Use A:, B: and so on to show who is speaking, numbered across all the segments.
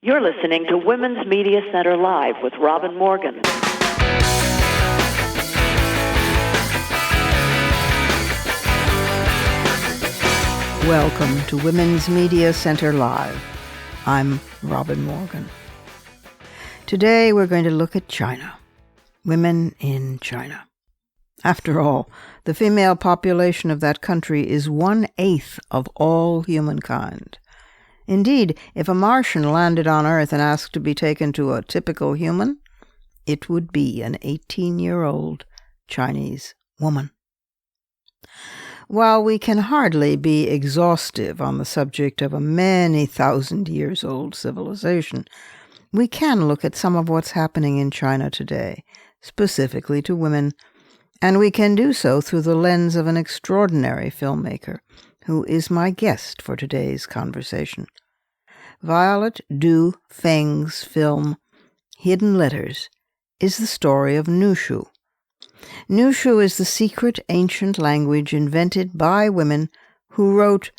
A: You're listening to Women's Media Center Live with Robin Morgan.
B: Welcome to Women's Media Center Live. I'm Robin Morgan. Today we're going to look at China. Women in China. After all, the female population of that country is 1/8 of all humankind. Indeed, if a Martian landed on Earth and asked to be taken to a typical human, it would be an 18-year-old Chinese woman. While we can hardly be exhaustive on the subject of a many thousand years old civilization, we can look at some of what's happening in China today, specifically to women, and we can do so through the lens of an extraordinary filmmaker, who is my guest for today's conversation. Violet Du Feng's film, Hidden Letters, is the story of Nushu. Nushu is the secret ancient language invented by women who wrote,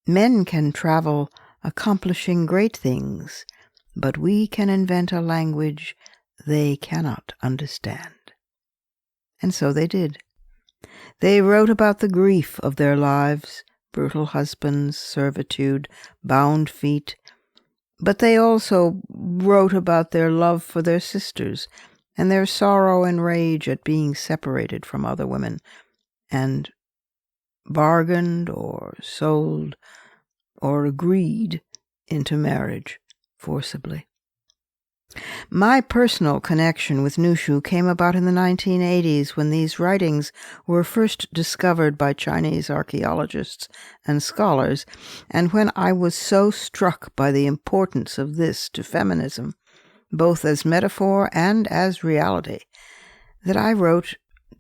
B: "Men can travel, accomplishing great things, but we can invent a language they cannot understand." And so they did. They wrote about the grief of their lives, brutal husbands, servitude, bound feet, but they also wrote about their love for their sisters and their sorrow and rage at being separated from other women and bargained or sold or agreed into marriage forcibly. My personal connection with Nushu came about in the 1980s when these writings were first discovered by Chinese archaeologists and scholars, and when I was so struck by the importance of this to feminism, both as metaphor and as reality, that I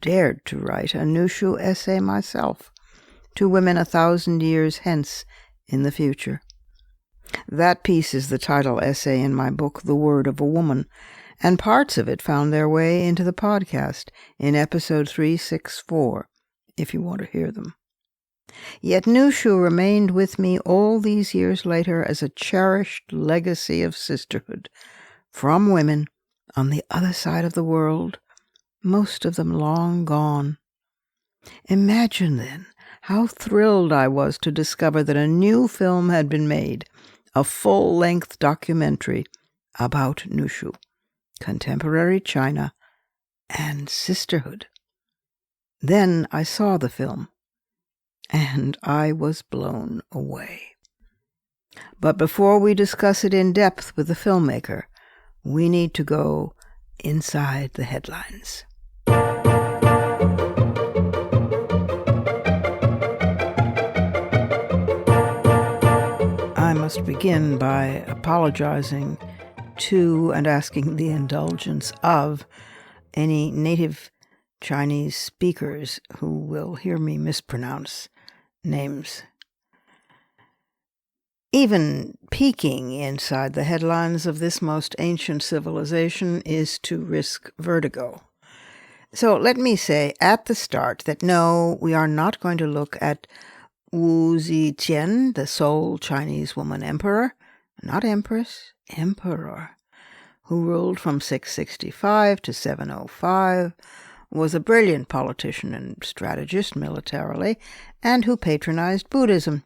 B: dared to write a Nushu essay myself, to women 1,000 years hence in the future. That piece is the title essay in my book, The Word of a Woman, and parts of it found their way into the podcast in episode 364, if you want to hear them. Yet Nushu remained with me all these years later as a cherished legacy of sisterhood from women on the other side of the world, most of them long gone. Imagine, then, how thrilled I was to discover that a new film had been made, a full-length documentary about Nushu, contemporary China, and sisterhood. Then I saw the film, and I was blown away. But before we discuss it in depth with the filmmaker, we need to go inside the headlines. I must begin by apologizing to and asking the indulgence of any native Chinese speakers who will hear me mispronounce names. Even peeking inside the headlines of this most ancient civilization is to risk vertigo. So let me say at the start that no, we are not going to look at Wu Zetian, the sole Chinese woman emperor, not empress, emperor, who ruled from 665 to 705, was a brilliant politician and strategist militarily, and who patronized Buddhism.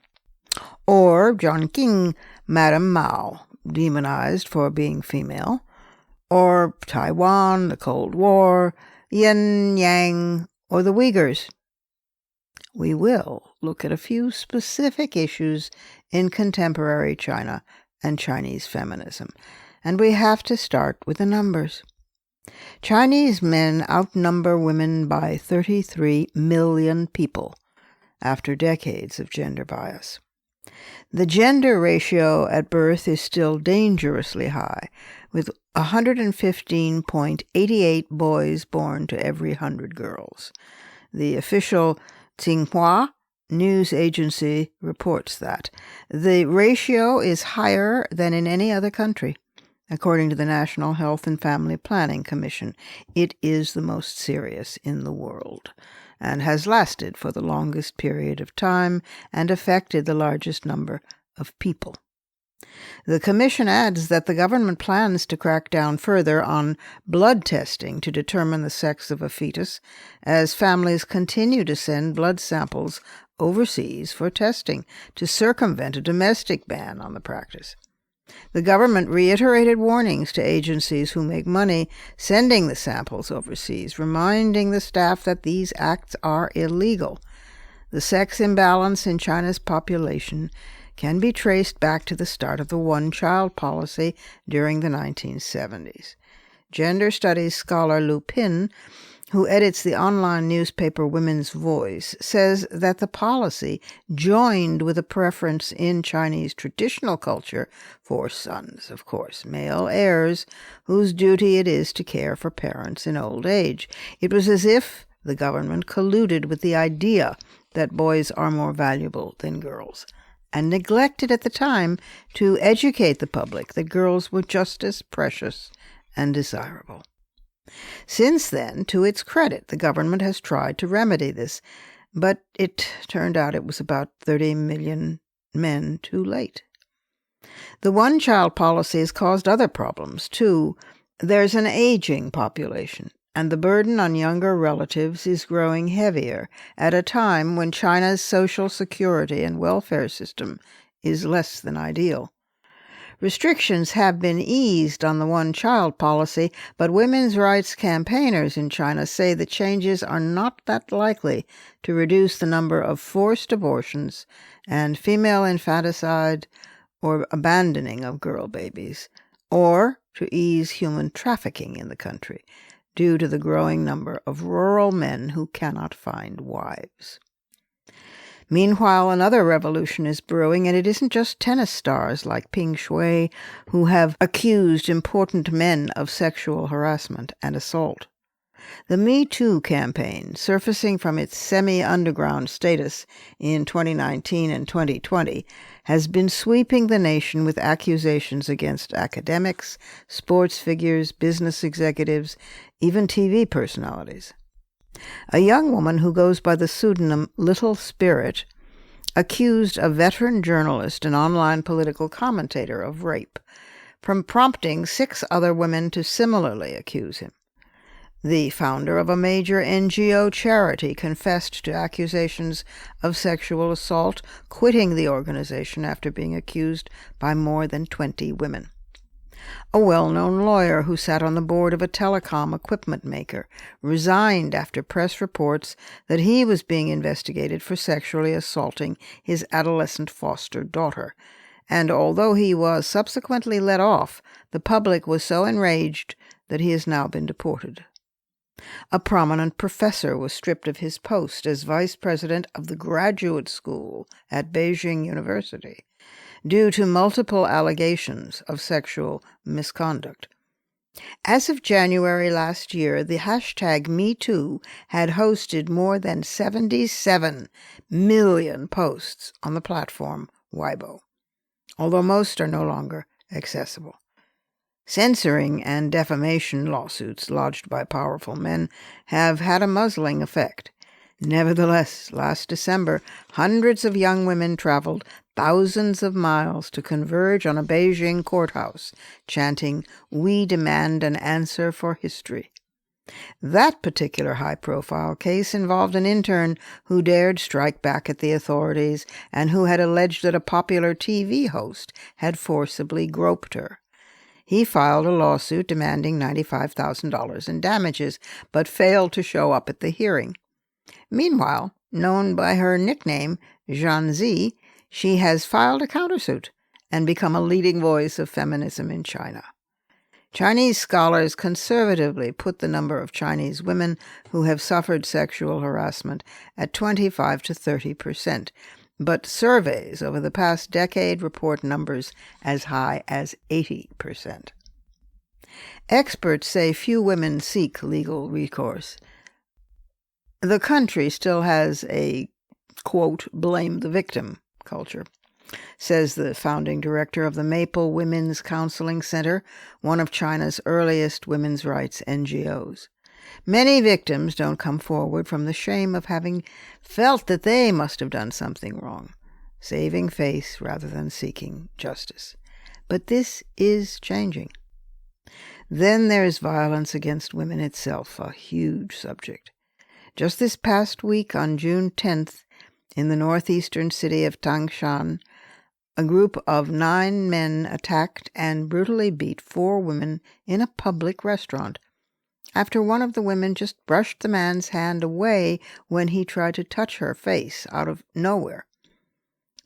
B: Or John King, Madame Mao, demonized for being female. Or Taiwan, the Cold War, Yin Yang, or the Uyghurs. We will look at a few specific issues in contemporary China and Chinese feminism, and we have to start with the numbers. Chinese men outnumber women by 33 million people after decades of gender bias. The gender ratio at birth is still dangerously high, with 115.88 boys born to every 100 girls. The official Xinhua news agency reports that. The ratio is higher than in any other country. According to the National Health and Family Planning Commission, it is the most serious in the world, and has lasted for the longest period of time and affected the largest number of people. The commission adds that the government plans to crack down further on blood testing to determine the sex of a fetus, as families continue to send blood samples overseas for testing to circumvent a domestic ban on the practice. The government reiterated warnings to agencies who make money sending the samples overseas, reminding the staff that these acts are illegal. The sex imbalance in China's population can be traced back to the start of the one-child policy during the 1970s. Gender studies scholar Lu Pin, who edits the online newspaper Women's Voice, says that the policy joined with a preference in Chinese traditional culture for sons, of course, male heirs, whose duty it is to care for parents in old age. It was as if the government colluded with the idea that boys are more valuable than girls, and neglected at the time to educate the public that girls were just as precious and desirable. Since then, to its credit, the government has tried to remedy this, but it turned out it was about 30 million men too late. The one-child policy has caused other problems, too. There's an aging population, and the burden on younger relatives is growing heavier at a time when China's social security and welfare system is less than ideal. Restrictions have been eased on the one-child policy, but women's rights campaigners in China say the changes are not that likely to reduce the number of forced abortions and female infanticide or abandoning of girl babies, or to ease human trafficking in the country, due to the growing number of rural men who cannot find wives. Meanwhile, another revolution is brewing, and it isn't just tennis stars like Ping Shui who have accused important men of sexual harassment and assault. The Me Too campaign, surfacing from its semi-underground status in 2019 and 2020, has been sweeping the nation with accusations against academics, sports figures, business executives, even TV personalities. A young woman who goes by the pseudonym Little Spirit accused a veteran journalist and online political commentator of rape, from prompting 6 other women to similarly accuse him. The founder of a major NGO charity confessed to accusations of sexual assault, quitting the organization after being accused by more than 20 women. A well-known lawyer who sat on the board of a telecom equipment maker resigned after press reports that he was being investigated for sexually assaulting his adolescent foster daughter. And although he was subsequently let off, the public was so enraged that he has now been deported. A prominent professor was stripped of his post as vice president of the graduate school at Beijing University due to multiple allegations of sexual misconduct. As of January last year, the hashtag #MeToo had hosted more than 77 million posts on the platform Weibo, although most are no longer accessible. Censoring and defamation lawsuits lodged by powerful men have had a muzzling effect. Nevertheless, last December, hundreds of young women traveled thousands of miles to converge on a Beijing courthouse, chanting, "We demand an answer for history." That particular high-profile case involved an intern who dared strike back at the authorities and who had alleged that a popular TV host had forcibly groped her. He filed a lawsuit demanding $95,000 in damages, but failed to show up at the hearing. Meanwhile, known by her nickname, Zhan Zi, she has filed a countersuit and become a leading voice of feminism in China. Chinese scholars conservatively put the number of Chinese women who have suffered sexual harassment at 25 to 30%, but surveys over the past decade report numbers as high as 80%. Experts say few women seek legal recourse. The country still has a, quote, blame the victim culture, says the founding director of the Maple Women's Counseling Center, one of China's earliest women's rights NGOs. Many victims don't come forward from the shame of having felt that they must have done something wrong, saving face rather than seeking justice. But this is changing. Then there's violence against women itself, a huge subject. Just this past week, on June 10th, in the northeastern city of Tangshan, a group of 9 men attacked and brutally beat 4 women in a public restaurant after one of the women just brushed the man's hand away when he tried to touch her face out of nowhere.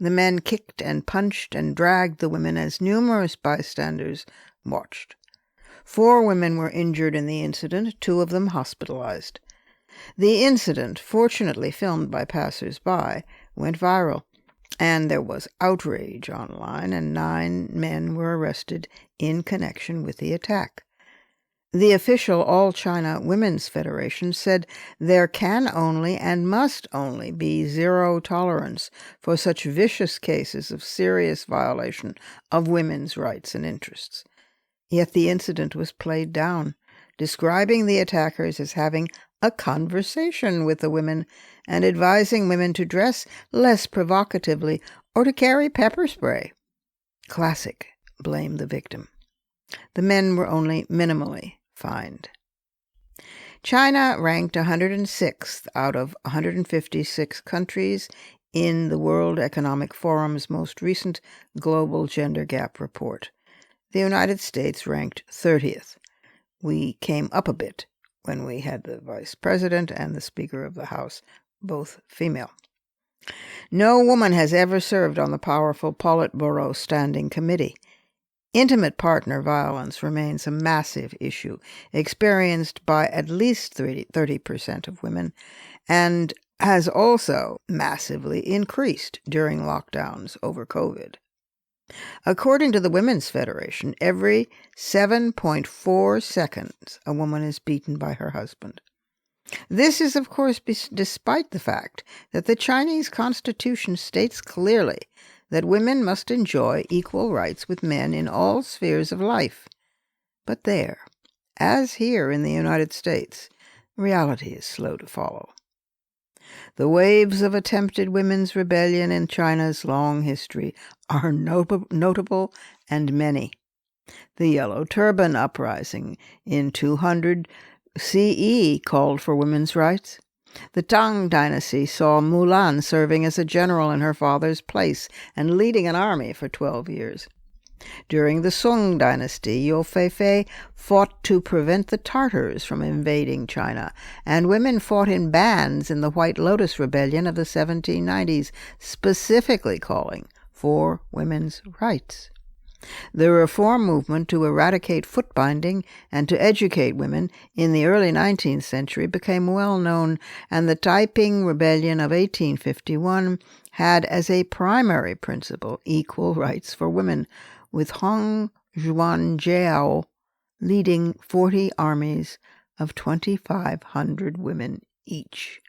B: The men kicked and punched and dragged the women as numerous bystanders watched. 4 women were injured in the incident, 2 of them hospitalized. The incident, fortunately filmed by passers-by, went viral, and there was outrage online, and 9 men were arrested in connection with the attack. The official All China Women's Federation said there can only and must only be zero tolerance for such vicious cases of serious violation of women's rights and interests. Yet the incident was played down, describing the attackers as having a conversation with the women and advising women to dress less provocatively or to carry pepper spray. Classic blame the victim. The men were only minimally fined. China ranked 106th out of 156 countries in the World Economic Forum's most recent Global Gender Gap report. The United States ranked 30th. We came up a bit when we had the Vice President and the Speaker of the House, both female. No woman has ever served on the powerful Politburo Standing Committee. Intimate partner violence remains a massive issue, experienced by at least 30% of women, and has also massively increased during lockdowns over COVID. According to the Women's Federation, every 7.4 seconds a woman is beaten by her husband. This is, of course, despite the fact that the Chinese Constitution states clearly that women must enjoy equal rights with men in all spheres of life. But there, as here in the United States, reality is slow to follow. The waves of attempted women's rebellion in China's long history are notable and many. The Yellow Turban Uprising in 200 CE called for women's rights. The Tang Dynasty saw Mulan serving as a general in her father's place and leading an army for 12 years. During the Song Dynasty, Yu Feifei fought to prevent the Tartars from invading China, and women fought in bands in the White Lotus Rebellion of the 1790s, specifically calling for women's rights. The reform movement to eradicate foot binding and to educate women in the early 19th century became well known, and the Taiping Rebellion of 1851 had as a primary principle equal rights for women, with Hong Zhuangjiao leading 40 armies of 2,500 women each.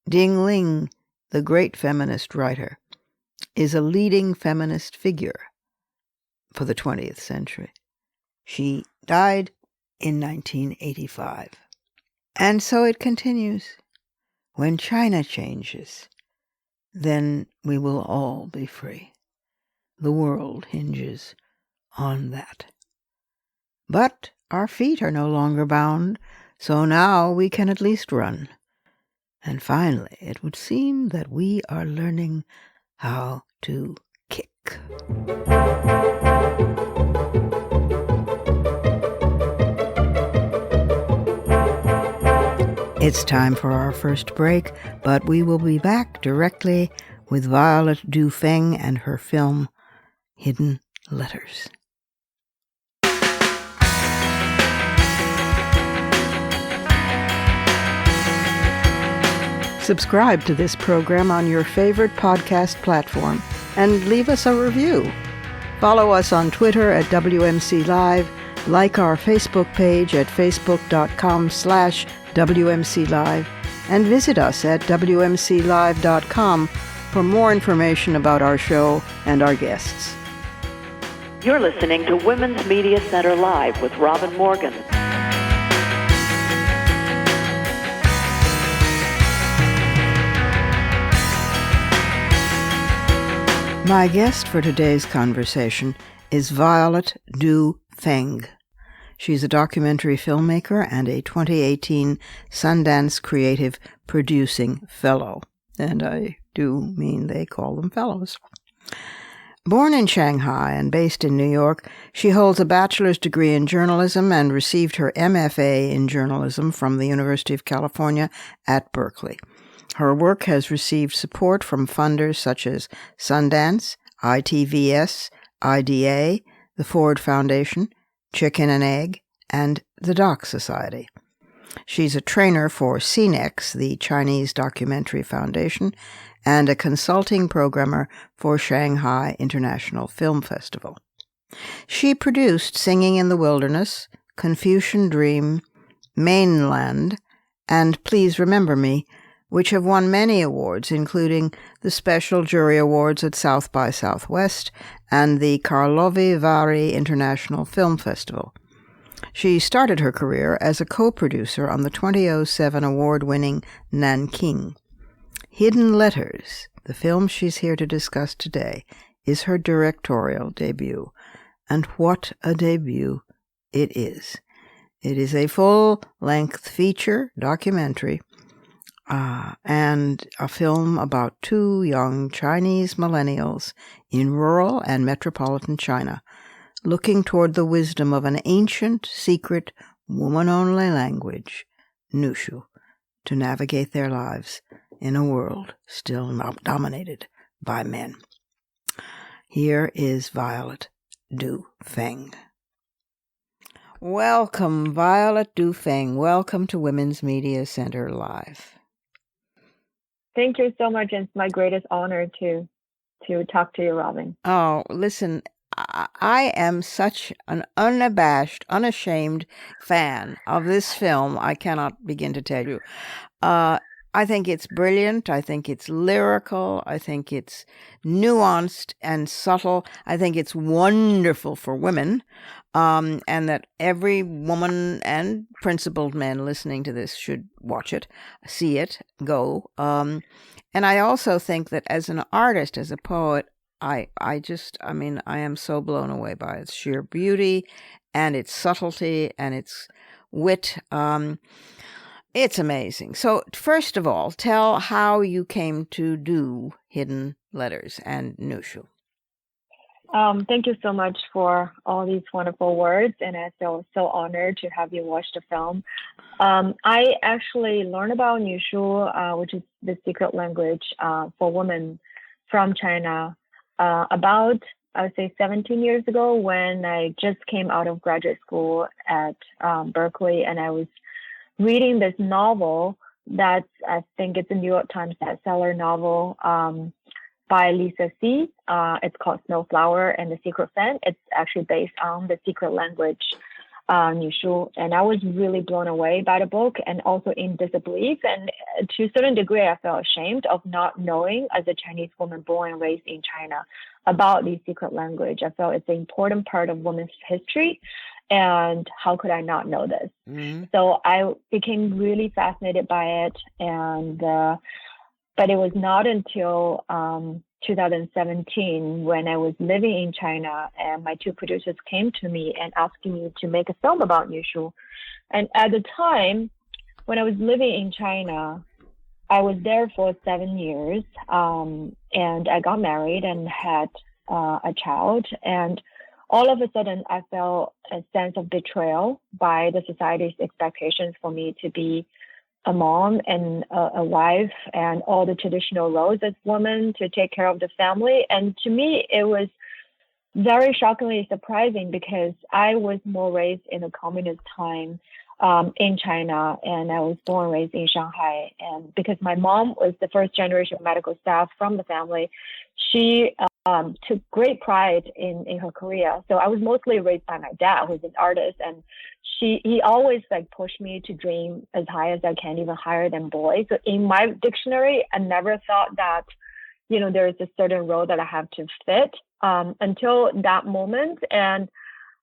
B: Ding Ling, the great feminist writer, is a leading feminist figure for the 20th century. She died in 1985. And so it continues. When China changes, then we will all be free. The world hinges on that. But our feet are no longer bound, so now we can at least run. And finally, it would seem that we are learning how to kick. It's time for our first break, but we will be back directly with Violet Du Feng and her film Hidden Letters. Subscribe to this program on your favorite podcast platform and leave us a review. Follow us on Twitter at WMC Live, like our Facebook page at facebook.com/WMC Live, and visit us at WMCLive.com for more information about our show and our guests.
A: You're listening to Women's Media Center Live with Robin Morgan.
B: My guest for today's conversation is Violet Du Feng. She's a documentary filmmaker and a 2018 Sundance Creative Producing Fellow. And I do mean they call them fellows. Born in Shanghai and based in New York, she holds a bachelor's degree in journalism and received her MFA in journalism from the University of California at Berkeley. Her work has received support from funders such as Sundance, ITVS, IDA, the Ford Foundation, Chicken and Egg, and the Doc Society. She's a trainer for CNEX, the Chinese Documentary Foundation, and a consulting programmer for Shanghai International Film Festival. She produced Singing in the Wilderness, Confucian Dream, Mainland, and Please Remember Me, which have won many awards, including the Special Jury Awards at South by Southwest and the Karlovy Vary International Film Festival. She started her career as a co-producer on the 2007 award-winning Nanking. Hidden Letters, the film she's here to discuss today, is her directorial debut. And what a debut it is. It is a full-length feature documentary and a film about two young Chinese millennials in rural and metropolitan China, looking toward the wisdom of an ancient, secret, woman-only language, Nushu, to navigate their lives in a world still dominated by men. Here is Violet Du Feng. Welcome, Violet Du Feng. Welcome to Women's Media Center Live.
C: Thank you so much. It's my greatest honor to talk to you, Robin.
B: Oh, listen, I am such an unabashed, unashamed fan of this film. I cannot begin to tell you. I think it's brilliant. I think it's lyrical. I think it's nuanced and subtle. I think it's wonderful for women, and that every woman and principled men listening to this should watch it, see it, go. And I also think that as an artist, as a poet, I am so blown away by its sheer beauty and its subtlety and its wit. It's amazing. So first of all, tell how you came to do Hidden Letters and Nushu.
C: Thank you so much for all these wonderful words, and I feel so honored to have you watch the film. I actually learned about Nushu, which is the secret language for women from China, about, I would say, 17 years ago when I just came out of graduate school at Berkeley, and I was reading this novel that's, I think it's a New York Times bestseller novel by Lisa C. It's called Snowflower and the Secret Fan. It's actually based on the secret language, Nushu. And I was really blown away by the book and also in disbelief. And to a certain degree, I felt ashamed of not knowing, as a Chinese woman born and raised in China, about the secret language. I felt it's an important part of women's history. And how could I not know this? Mm-hmm. So I became really fascinated by it. And but it was not until 2017 when I was living in China and my two producers came to me and asking me to make a film about Nushu. And at the time, when I was living in China, I was there for 7 years, and I got married and had a child. And all of a sudden, I felt a sense of betrayal by the society's expectations for me to be a mom and a wife and all the traditional roles as women to take care of the family. And to me, it was very shockingly surprising because I was more raised in a communist time in China, and I was born and raised in Shanghai. And because my mom was the first generation of medical staff from the family, she took great pride in her career. So I was mostly raised by my dad, who's an artist, and he always pushed me to dream as high as I can, even higher than boys. So in my dictionary, I never thought that, there's a certain role that I have to fit until that moment. And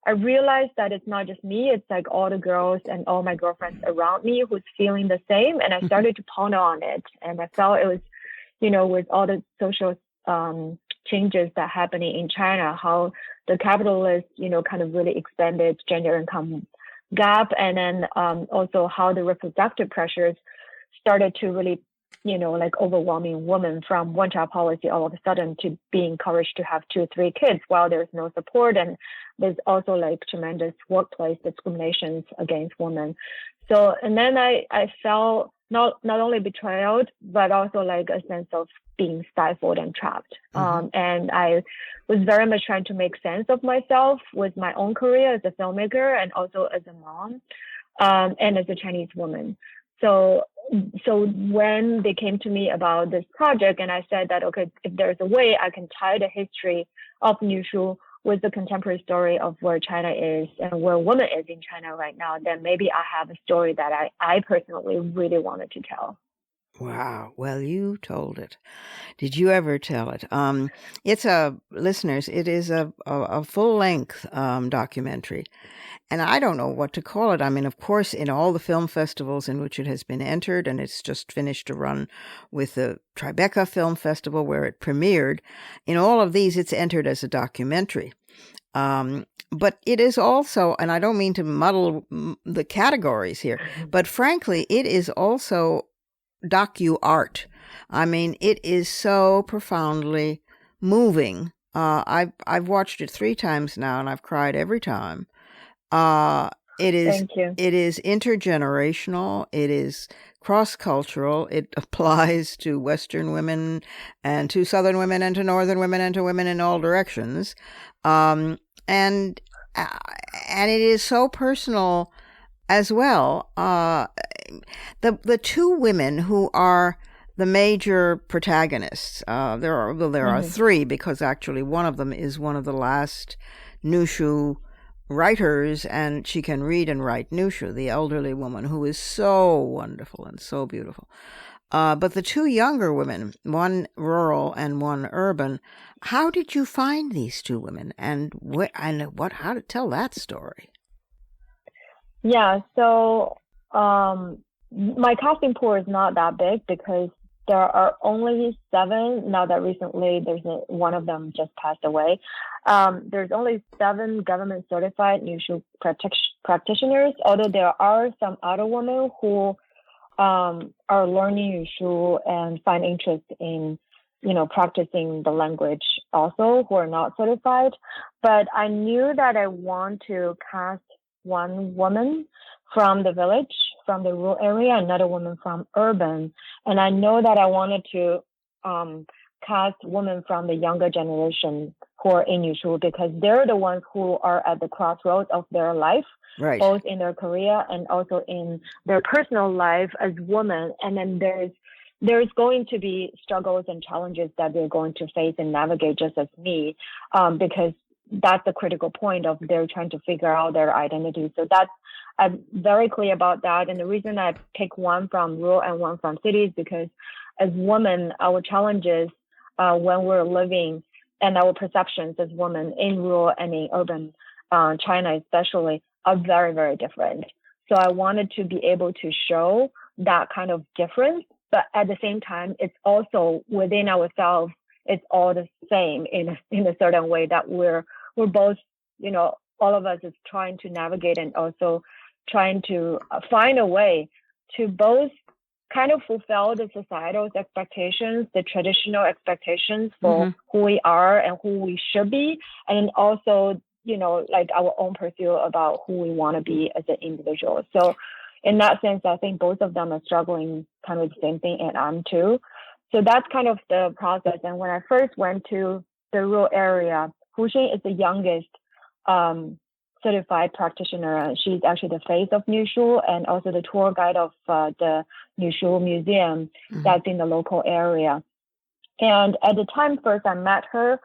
C: I realized that it's not just me, it's all the girls and all my girlfriends around me who's feeling the same. And I started to ponder on it. And I felt it was, with all the social changes that are happening in China, how the capitalist, kind of really expanded gender income gap, and then also how the reproductive pressures started to really, like overwhelming women from one-child policy all of a sudden to being encouraged to have 2 or 3 kids while there's no support, and there's also like tremendous workplace discriminations against women. So, and then I felt not only betrayed, but also like a sense of being stifled and trapped. And I was very much trying to make sense of myself with my own career as a filmmaker and also as a mom, and as a Chinese woman. So when they came to me about this project, and I said that, okay, if there's a way I can tie the history of Nushu with the contemporary story of where China is and where women is in China right now, then maybe I have a story that I personally really wanted to tell.
B: Wow. Well, you told it. Did you ever tell it? Listeners, it is a full-length documentary. And I don't know what to call it. I mean, of course, in all the film festivals in which it has been entered, and it's just finished a run with the Tribeca Film Festival where it premiered, in all of these, it's entered as a documentary. But it is also, and I don't mean to muddle the categories here, but frankly, it is also docu-art. I mean, it is so profoundly moving. I've watched it 3 times now, and I've cried every time. It is
C: Thank you.
B: It is intergenerational. It is cross-cultural. It applies to Western women and to Southern women and to Northern women and to women in all directions. And it is so personal as well. The 2 women who are the major protagonists, there are 3, because actually one of them is one of the last Nushu writers, and she can read and write. Nushu, the elderly woman who is so wonderful and so beautiful. But the 2 younger women, one rural and one urban, how did you find these 2 women, and how to tell that story?
C: Yeah, so my casting pool is not that big because there are only 7. Now that recently one of them just passed away. There's only 7 government certified Nushu practitioners, although there are some other women who are learning Nushu and find interest in, practicing the language also, who are not certified. But I knew that I want to cast one woman from the village, from the rural area, another woman from urban. And I know that I wanted to cast women from the younger generation who are in Nushu, because they're the ones who are at the crossroads of their life,
B: right,
C: both in their career and also in their personal life as women. And then there's going to be struggles and challenges that they're going to face and navigate just as me, because that's the critical point of they're trying to figure out their identity. So I'm very clear about that. And the reason I pick one from rural and one from cities, because as women, our challenges when we're living and our perceptions as women in rural and in urban China especially are very, very different. So I wanted to be able to show that kind of difference, but at the same time, it's also within ourselves, it's all the same in a certain way, that we're both, all of us is trying to navigate and also trying to find a way to both kind of fulfill the societal expectations, the traditional expectations for who we are and who we should be, and also, like our own pursuit about who we want to be as an individual. So in that sense, I think both of them are struggling kind of the same thing, and I'm too. So that's kind of the process. And when I first went to the rural area, Huxing is the youngest certified practitioner, and she's actually the face of Nushu and also the tour guide of the Nushu Museum that's in the local area. And at the time first I met her,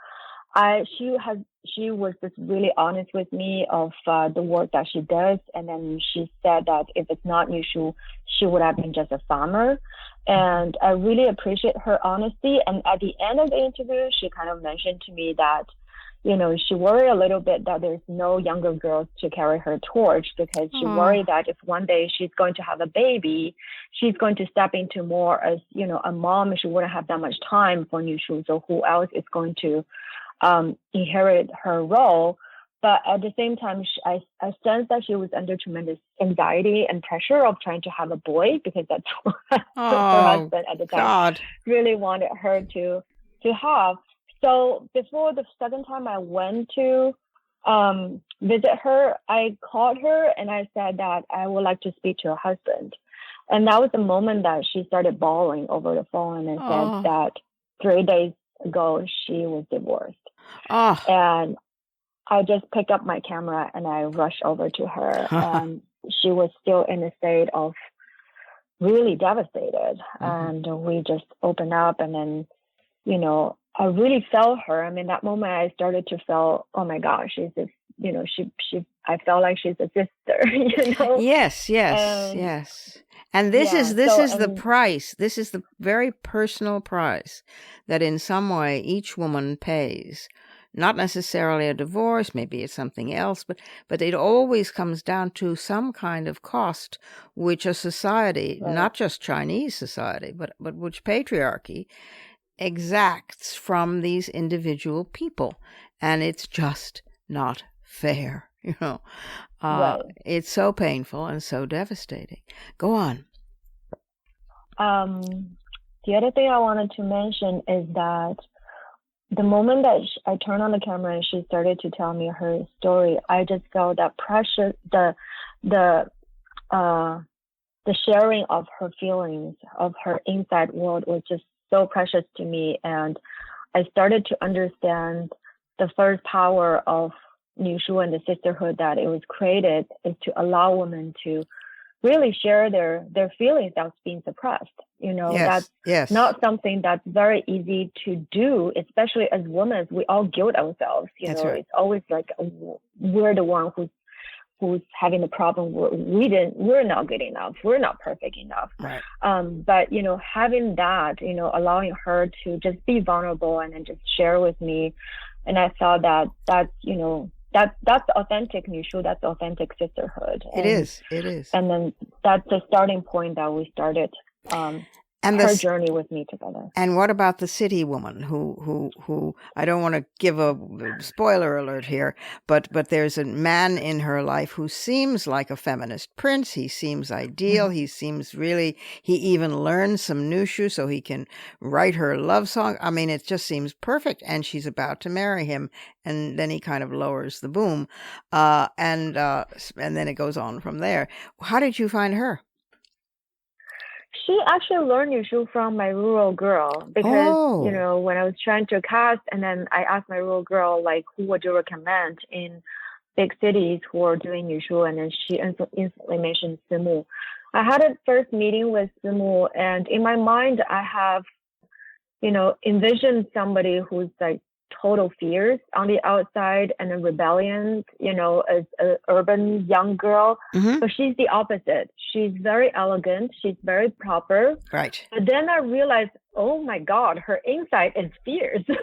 C: she was just really honest with me of the work that she does, and then she said that if it's not Nushu, she would have been just a farmer. And I really appreciate her honesty. And at the end of the interview, she kind of mentioned to me that she worried a little bit that there's no younger girls to carry her torch, because she worried that if one day she's going to have a baby, she's going to step into more as, a mom. She wouldn't have that much time for Nushu. So who else is going to inherit her role? But at the same time, I sensed that she was under tremendous anxiety and pressure of trying to have a boy, because that's what her husband at the time really wanted her to have. So before the second time I went to visit her, I called her and I said that I would like to speak to her husband. And that was the moment that she started bawling over the phone and said that 3 days ago she was divorced. And I just picked up my camera and I rushed over to her. And she was still in a state of really devastated. And we just opened up, and then, I really felt her. I mean, that moment I started to feel, oh my gosh, she's this, I felt like she's a sister,
B: Yes. And this is the price. This is the very personal price that in some way each woman pays. Not necessarily a divorce, maybe it's something else, but it always comes down to some kind of cost which a society, not just Chinese society, but which patriarchy exacts from these individual people. And it's just not fair, It's so painful and so devastating. Go on.
C: The other thing I wanted to mention is that the moment that I turned on the camera and she started to tell me her story, I just felt that precious, the sharing of her feelings, of her inside world, was just so precious to me. And I started to understand the first power of Nushu and the sisterhood that it was created is to allow women to really share their feelings that's being suppressed. That's not something that's very easy to do, especially as women. We all guilt ourselves.
B: That's right.
C: It's always like we're the one who's having the problem. We're not good enough. We're not perfect enough.
B: Right.
C: But having that, allowing her to just be vulnerable and then just share with me, and I thought that's authentic Nushu. That's authentic sisterhood.
B: It is.
C: And then that's the starting point that we started her journey with me together.
B: And what about the city woman who I don't want to give a spoiler alert here, but there's a man in her life who seems like a feminist prince. He seems ideal. He seems he even learned some Nushu so he can write her love song. I mean, it just seems perfect. And she's about to marry him. And then he kind of lowers the boom. And then it goes on from there. How did you find her?
C: She actually learned Nushu from my rural girl, because, when I was trying to cast, and then I asked my rural girl, like, who would you recommend in big cities who are doing Nushu? And then she instantly mentioned Simu. I had a first meeting with Simu, and in my mind, I have, envisioned somebody who's like total fierce on the outside and a rebellion, as an urban young girl. But she's the opposite. She's very elegant. She's very proper.
B: Right.
C: But then I realized, oh my God, her inside is fierce. And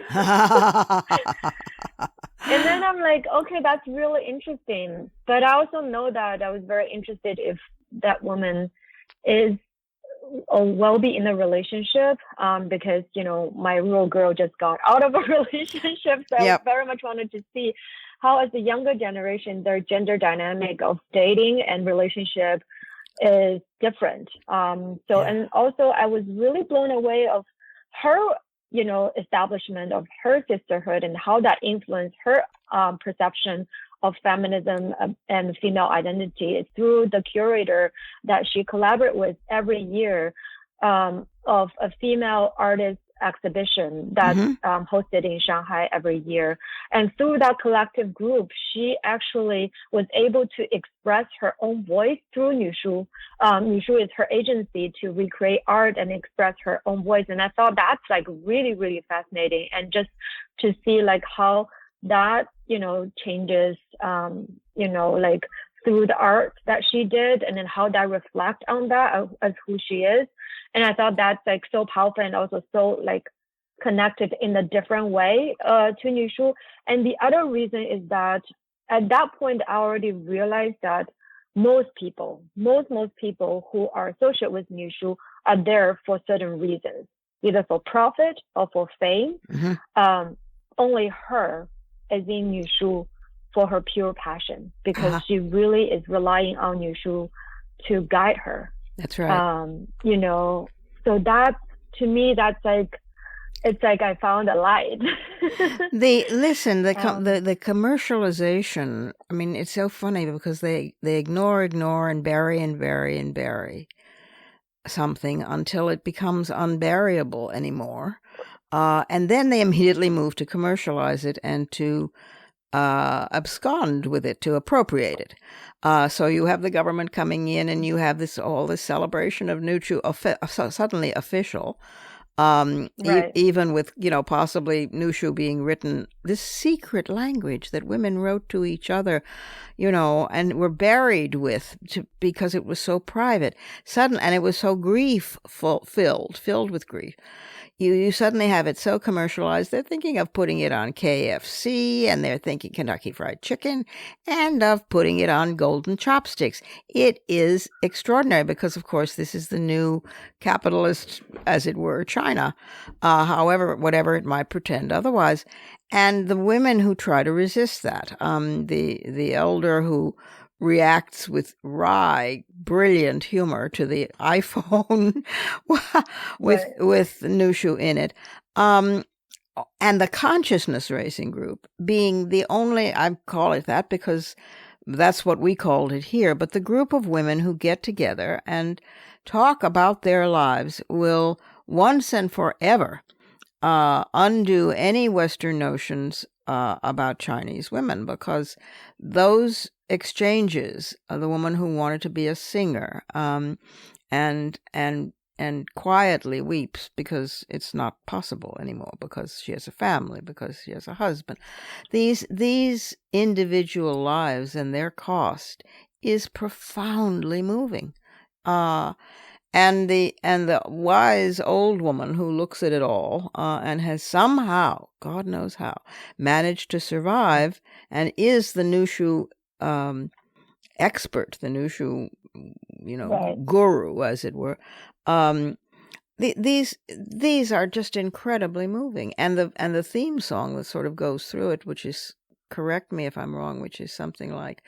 C: then I'm like, okay, that's really interesting. But I also know that I was very interested if that woman is will be in a relationship, because my rural girl just got out of a relationship, so I very much wanted to see how, as the younger generation, their gender dynamic of dating and relationship is different. And also I was really blown away of her establishment of her sisterhood and how that influenced her perception of feminism and female identity. It's through the curator that she collaborates with every year of a female artist exhibition that's hosted in Shanghai every year. And through that collective group, she actually was able to express her own voice through Nushu. Nushu is her agency to recreate art and express her own voice. And I thought that's like really, really fascinating. And just to see like how that, changes, like through the art that she did, and then how that reflects on that as who she is. And I thought that's like so powerful and also so like connected in a different way to Nushu. And the other reason is that at that point, I already realized that most people who are associated with Nushu are there for certain reasons, either for profit or for fame. Only her is in Nushu for her pure passion, because she really is relying on Nushu to guide her.
B: That's right.
C: So that's, to me, that's like, it's like I found a light.
B: the commercialization. I mean, it's so funny because they ignore, and bury something until it becomes unbearable anymore, and then they immediately move to commercialize it and to abscond with it, to appropriate it. So you have the government coming in, and you have all this celebration of Nushu suddenly official.
C: Right.
B: Even with, possibly Nushu being written, this secret language that women wrote to each other, and were buried with because it was so private. And it was so filled with grief. You suddenly have it so commercialized, they're thinking of putting it on KFC, and they're thinking Kentucky Fried Chicken, and of putting it on golden chopsticks. It is extraordinary because, of course, this is the new capitalist, as it were, China, whatever it might pretend otherwise. And the women who try to resist that, the elder who reacts with wry, brilliant humor to the iPhone with Nushu in it, and the consciousness raising group being the only, I call it that because that's what we called it here, but the group of women who get together and talk about their lives will once and forever undo any Western notions about Chinese women, because those exchanges, the woman who wanted to be a singer and quietly weeps because it's not possible anymore, because she has a family, because she has a husband. These individual lives and their cost is profoundly moving. And the wise old woman who looks at it all and has somehow, God knows how, managed to survive, and is the Nushu expert, the Nushu,
C: Right.
B: guru, as it were. These are just incredibly moving, and the theme song that sort of goes through it, which is, correct me if I'm wrong, which is something like,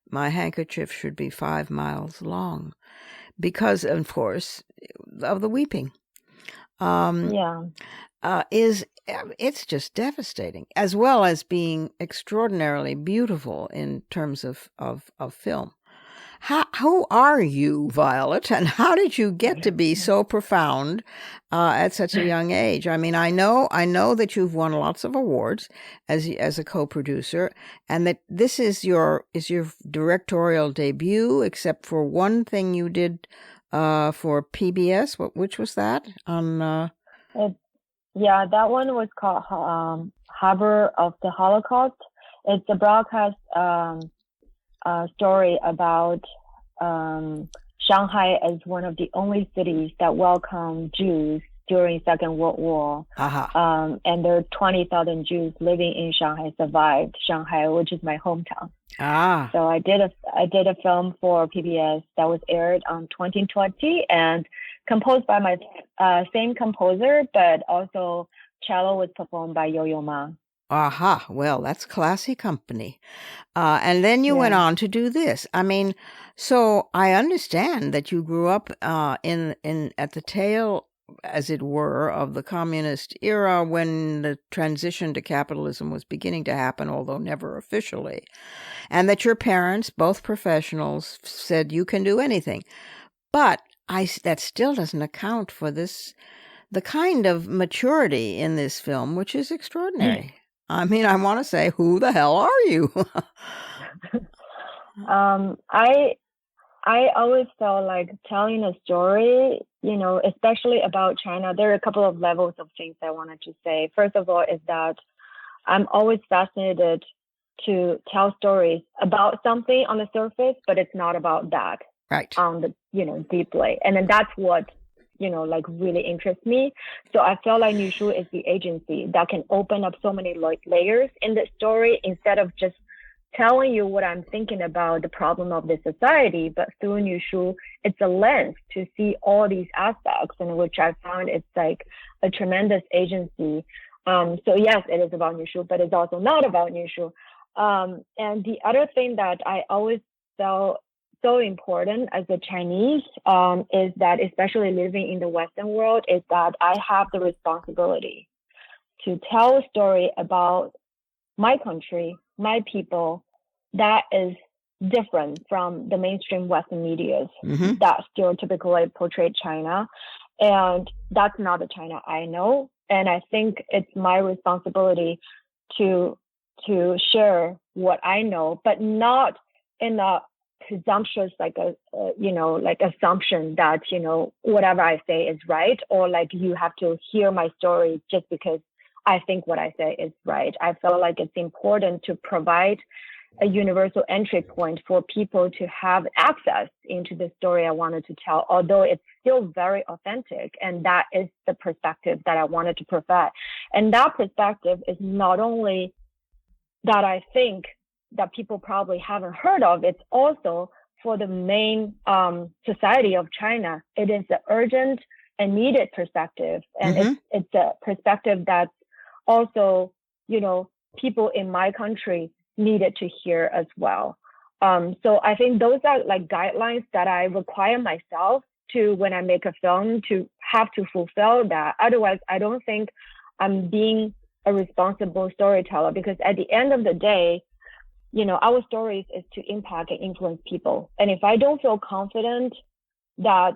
B: "My handkerchief should be 5 miles long," because, of course, of the weeping. It's just devastating, as well as being extraordinarily beautiful in terms of film. Who are you, Violet, and how did you get to be so profound at such a young age? I mean, I know that you've won lots of awards as a co-producer, and that this is your directorial debut, except for one thing you did for PBS. Which was that?
C: That one was called Harbor of the Holocaust. It's a broadcast story about Shanghai as one of the only cities that welcomed Jews during Second World War. And there are 20,000 Jews living in Shanghai, survived Shanghai, which is my hometown. So I did a film for PBS that was aired on 2020 and composed by my same composer, but also cello was performed by Yo-Yo Ma.
B: Well, that's classy company. And then you went on to do this. I mean, so I understand that you grew up in at the tail, as it were, of the communist era, when the transition to capitalism was beginning to happen, although never officially, and that your parents, both professionals, said you can do anything. But that still doesn't account for the kind of maturity in this film, which is extraordinary. I mean, I want to say, who the hell are you?
C: I always felt like telling a story, especially about China. There are a couple of levels of things I wanted to say. First of all is that I'm always fascinated to tell stories about something on the surface, but it's not about that.
B: Right.
C: On the, deeply. And then that's what like really interests me. So I feel like Nushu is the agency that can open up so many layers in the story instead of just telling you what I'm thinking about the problem of the society, but through Nushu, it's a lens to see all these aspects, in which I found it's like a tremendous agency. So yes, it is about Nushu, but it's also not about Nushu. And the other thing that I always felt so important as a Chinese is that, especially living in the Western world, is that I have the responsibility to tell a story about my country, my people, that is different from the mainstream Western medias that stereotypically portray China. And that's not the China I know. And I think it's my responsibility to share what I know, but not in a presumptuous like assumption that whatever I say is right, or like you have to hear my story just because I think what I say is right. I feel like it's important to provide a universal entry point for people to have access into the story I wanted to tell, although it's still very authentic. And that is the perspective that I wanted to provide. And that perspective is not only that I think that people probably haven't heard of, it's also for the main society of China. It is the urgent and needed perspective. And it's a perspective that's also, people in my country needed to hear as well. So I think those are like guidelines that I require myself to, when I make a film, to have to fulfill that. Otherwise, I don't think I'm being a responsible storyteller, because at the end of the day, our stories is to impact and influence people. And if I don't feel confident that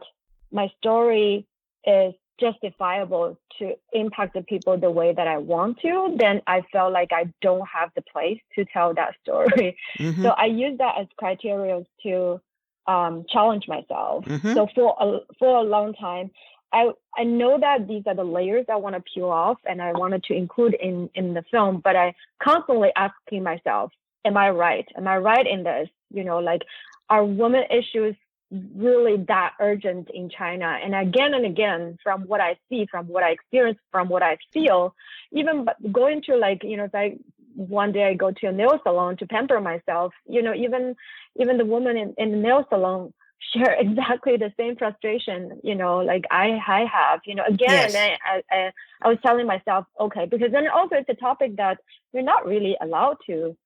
C: my story is justifiable to impact the people the way that I want to, then I feel like I don't have the place to tell that story. So I use that as criteria to challenge myself. So for a long time, I know that these are the layers I want to peel off and I wanted to include in the film, but I constantly asking myself, am I right? Am I right in this? Are women issues really that urgent in China? And again, from what I see, from what I experience, from what I feel, even going to like one day I go to a nail salon to pamper myself, even the woman in the nail salon share exactly the same frustration, like I have, again, yes. I was telling myself, okay, because then also it's a topic that you're not really allowed to,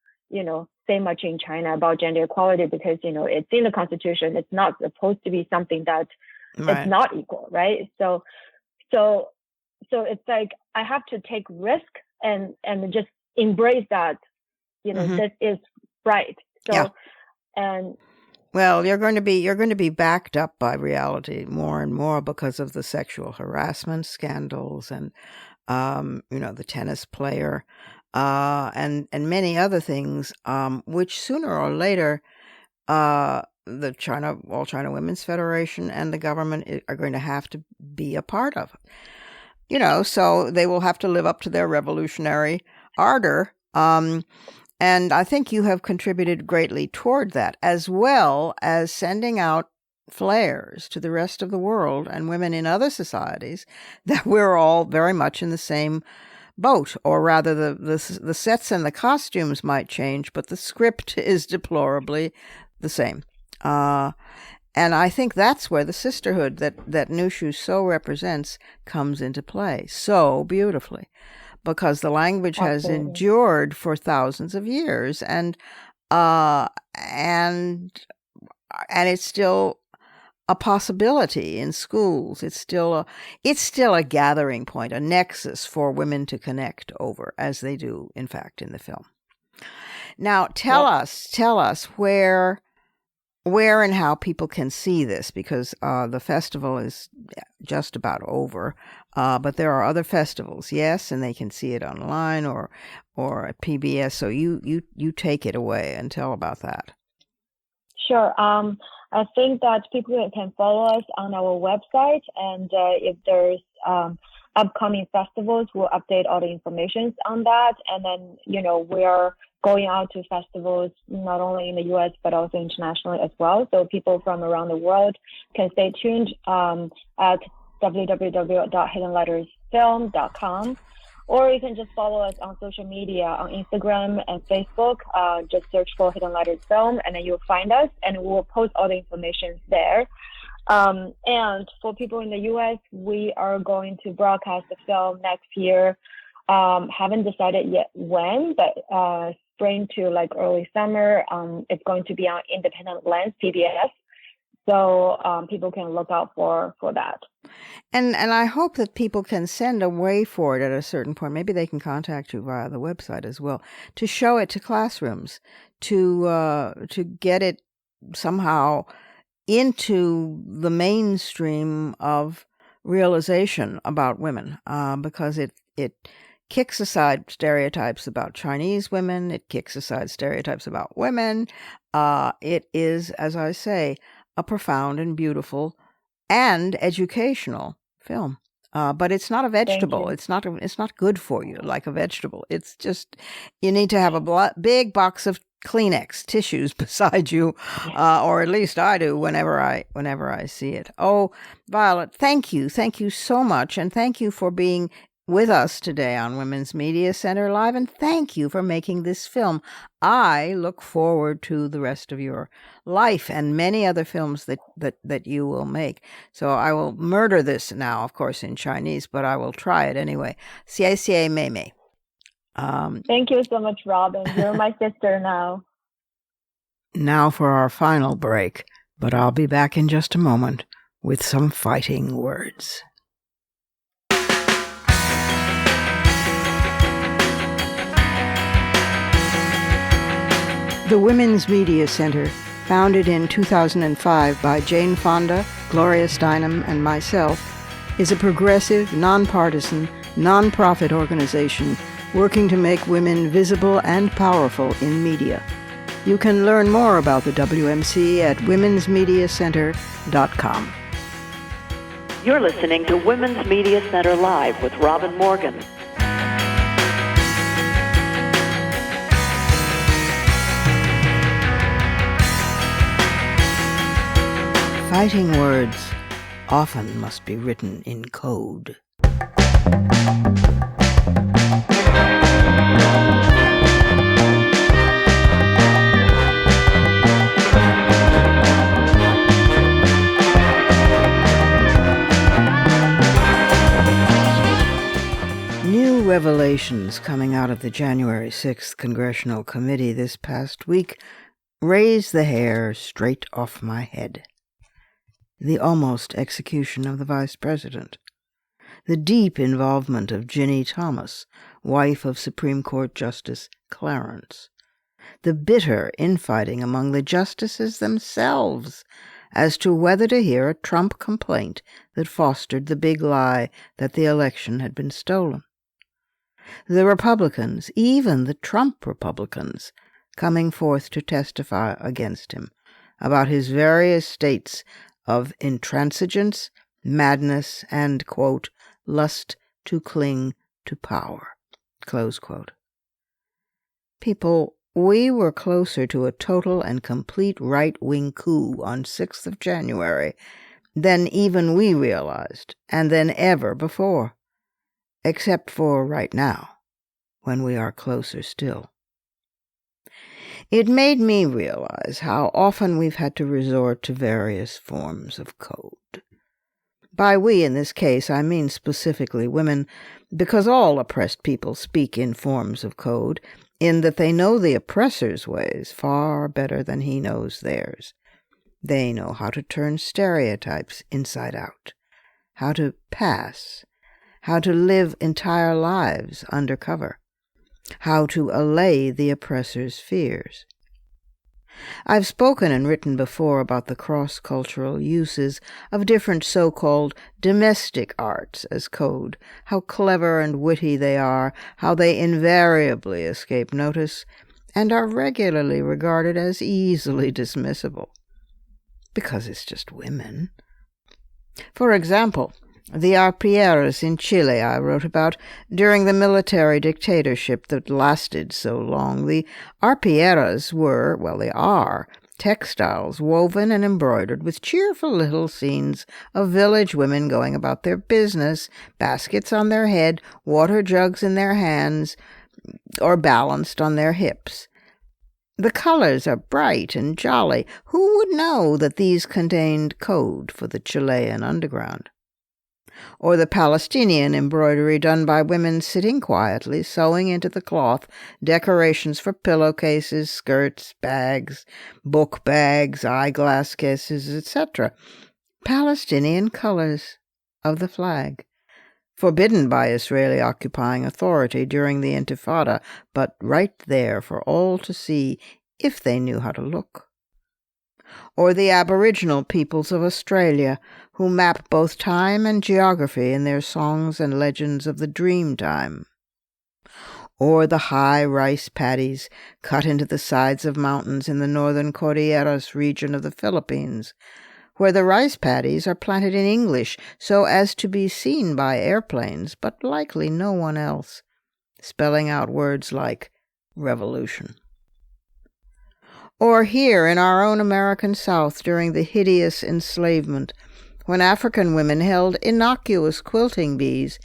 C: say much in China about gender equality, because, it's in the constitution. It's not supposed to be something that it's not equal, right? So it's like I have to take risk and just embrace that, this is right. So, and
B: well, you're going to be backed up by reality more and more because of the sexual harassment scandals and the tennis player and many other things, which sooner or later the All China Women's Federation and the government are going to have to be a part of. So they will have to live up to their revolutionary ardor. And I think you have contributed greatly toward that, as well as sending out flares to the rest of the world and women in other societies that we're all very much in the same boat, or rather the sets and the costumes might change, but the script is deplorably the same. And I think that's where the sisterhood that Nushu so represents comes into play so beautifully, because the language has endured for thousands of years, and it's still a possibility in schools. It's still a gathering point, a nexus for women to connect over, as they do, in fact, in the film. Now, tell us where and how people can see this, because the festival is just about over, but there are other festivals, yes, and they can see it online or at PBS. So you take it away and tell about that.
C: Sure. I think that people can follow us on our website, and if there's upcoming festivals, we'll update all the information on that. And then, we are going out to festivals not only in the U.S. but also internationally as well. So people from around the world can stay tuned at www.hiddenlettersfilm.com. Or you can just follow us on social media, on Instagram and Facebook. Just search for Hidden Letters Film, and then you'll find us, and we'll post all the information there. And for people in the U.S., we are going to broadcast the film next year. Haven't decided yet when, but spring to like early summer. It's going to be on Independent Lens, PBS. So people can look out for that.
B: And I hope that people can send a way for it at a certain point. Maybe they can contact you via the website as well, to show it to classrooms, to get it somehow into the mainstream of realization about women, because it kicks aside stereotypes about Chinese women. It kicks aside stereotypes about women. It is, as I say, a profound and beautiful and educational film. But it's not a vegetable. It's not good for you like a vegetable. It's just, you need to have a big box of Kleenex tissues beside you, or at least I do whenever I see it. Oh, Violet, thank you so much, and thank you for being with us today on Women's Media Center Live, and thank you for making this film. I look forward to the rest of your life and many other films that you will make. So I will murder this now, of course, in Chinese, but I will try it anyway. Xie xie mei mei.
C: Thank you so much, Robin. You're my sister now.
B: Now for our final break, but I'll be back in just a moment with some fighting words. The Women's Media Center, founded in 2005 by Jane Fonda, Gloria Steinem, and myself, is a progressive, nonpartisan, nonprofit organization working to make women visible and powerful in media. You can learn more about the WMC at womensmediacenter.com.
A: You're listening to Women's Media Center Live with Robin Morgan.
B: Fighting words often must be written in code. New revelations coming out of the January 6th Congressional Committee this past week raised the hair straight off my head. The almost execution of the Vice President, the deep involvement of Ginny Thomas, wife of Supreme Court Justice Clarence, the bitter infighting among the justices themselves as to whether to hear a Trump complaint that fostered the big lie that the election had been stolen. The Republicans, even the Trump Republicans, coming forth to testify against him about his various states of intransigence, madness, and, quote, lust to cling to power, close quote. People, we were closer to a total and complete right-wing coup on 6th of January than even we realized, and than ever before, except for right now, when we are closer still. It made me realize how often we've had to resort to various forms of code. By we, in this case, I mean specifically women, because all oppressed people speak in forms of code, in that they know the oppressor's ways far better than he knows theirs. They know how to turn stereotypes inside out, how to pass, how to live entire lives undercover, how to allay the oppressor's fears. I've spoken and written before about the cross-cultural uses of different so-called domestic arts as code, how clever and witty they are, how they invariably escape notice, and are regularly regarded as easily dismissible. Because it's just women. For example, the arpilleras in Chile I wrote about during the military dictatorship that lasted so long. The arpilleras were, well, they are, textiles woven and embroidered with cheerful little scenes of village women going about their business, baskets on their head, water jugs in their hands, or balanced on their hips. The colors are bright and jolly. Who would know that these contained code for the Chilean underground? Or the Palestinian embroidery done by women sitting quietly, sewing into the cloth decorations for pillowcases, skirts, bags, book bags, eyeglass cases, etc. Palestinian colors of the flag, forbidden by Israeli occupying authority during the Intifada, but right there for all to see if they knew how to look. Or the Aboriginal peoples of Australia, who map both time and geography in their songs and legends of the dream time. Or the high rice paddies cut into the sides of mountains in the northern Cordilleras region of the Philippines, where the rice paddies are planted in English so as to be seen by airplanes, but likely no one else, spelling out words like revolution. Or here in our own American South during the hideous enslavement, when African women held innocuous quilting bees,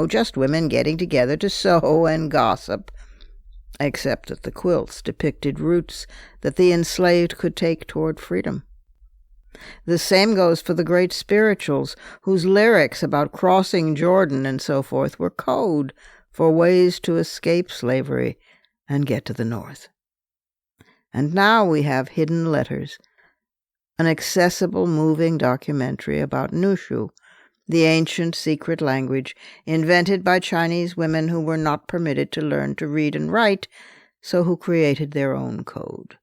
B: just women getting together to sew and gossip, except that the quilts depicted routes that the enslaved could take toward freedom. The same goes for the great spirituals, whose lyrics about crossing Jordan and so forth were code for ways to escape slavery and get to the north. And now we have Hidden Letters, an accessible, moving documentary about Nushu, the ancient secret language invented by Chinese women who were not permitted to learn to read and write, so who created their own code.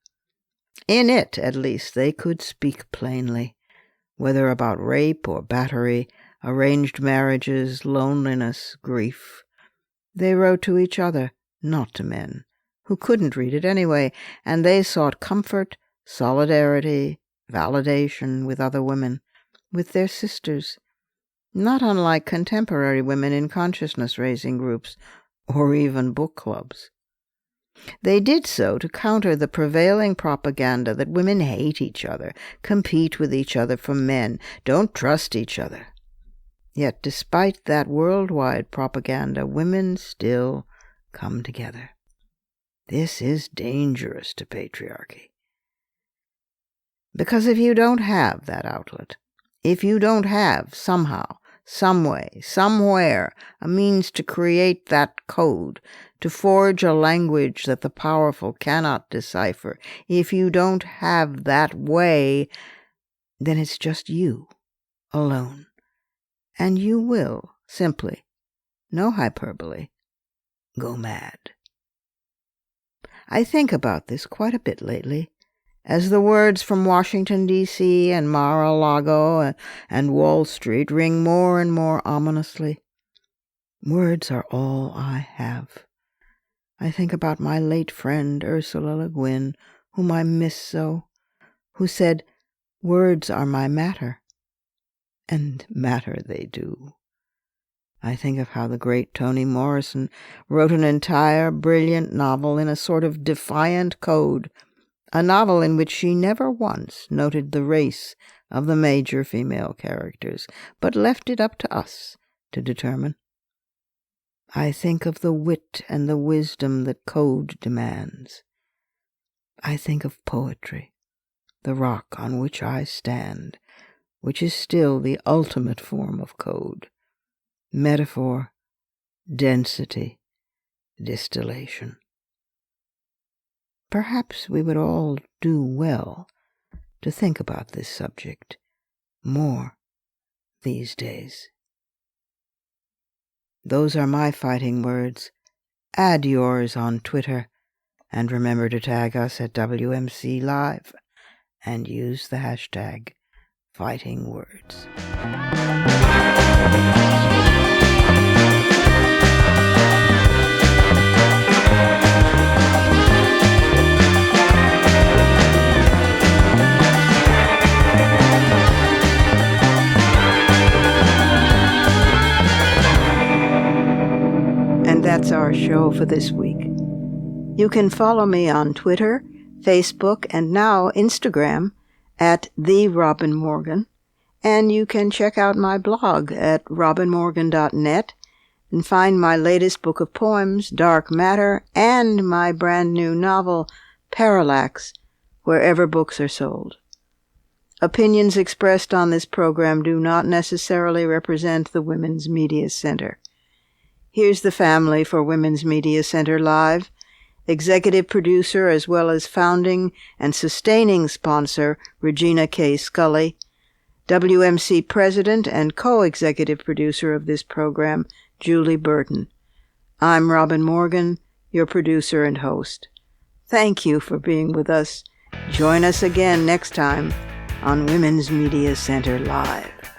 B: In it, at least, they could speak plainly, whether about rape or battery, arranged marriages, loneliness, grief. They wrote to each other, not to men, who couldn't read it anyway, and they sought comfort, solidarity, validation with other women, with their sisters, not unlike contemporary women in consciousness-raising groups, or even book clubs. They did so to counter the prevailing propaganda that women hate each other, compete with each other for men, don't trust each other. Yet despite that worldwide propaganda, women still come together. This is dangerous to patriarchy. Because if you don't have that outlet, if you don't have somehow, some way, somewhere, a means to create that code, to forge a language that the powerful cannot decipher, if you don't have that way, then it's just you, alone. And you will, simply, no hyperbole, go mad. I think about this quite a bit lately, as the words from Washington, D.C. and Mar-a-Lago and Wall Street ring more and more ominously. Words are all I have. I think about my late friend Ursula Le Guin, whom I miss so, who said, "Words are my matter," and matter they do. I think of how the great Toni Morrison wrote an entire brilliant novel in a sort of defiant code, a novel in which she never once noted the race of the major female characters, but left it up to us to determine. I think of the wit and the wisdom that code demands. I think of poetry, the rock on which I stand, which is still the ultimate form of code. Metaphor, density, distillation. Perhaps we would all do well to think about this subject more these days. Those are my fighting words. Add yours on Twitter, and remember to tag us at WMC Live and use the hashtag #FightingWords. And that's our show for this week. You can follow me on Twitter, Facebook, and now Instagram at The Robin Morgan. And you can check out my blog at robinmorgan.net and find my latest book of poems, Dark Matter, and my brand new novel, Parallax, wherever books are sold. Opinions expressed on this program do not necessarily represent the Women's Media Center. Here's the family for Women's Media Center Live. Executive producer as well as founding and sustaining sponsor, Regina K. Scully. WMC president and co-executive producer of this program, Julie Burton. I'm Robin Morgan, your producer and host. Thank you for being with us. Join us again next time on Women's Media Center Live.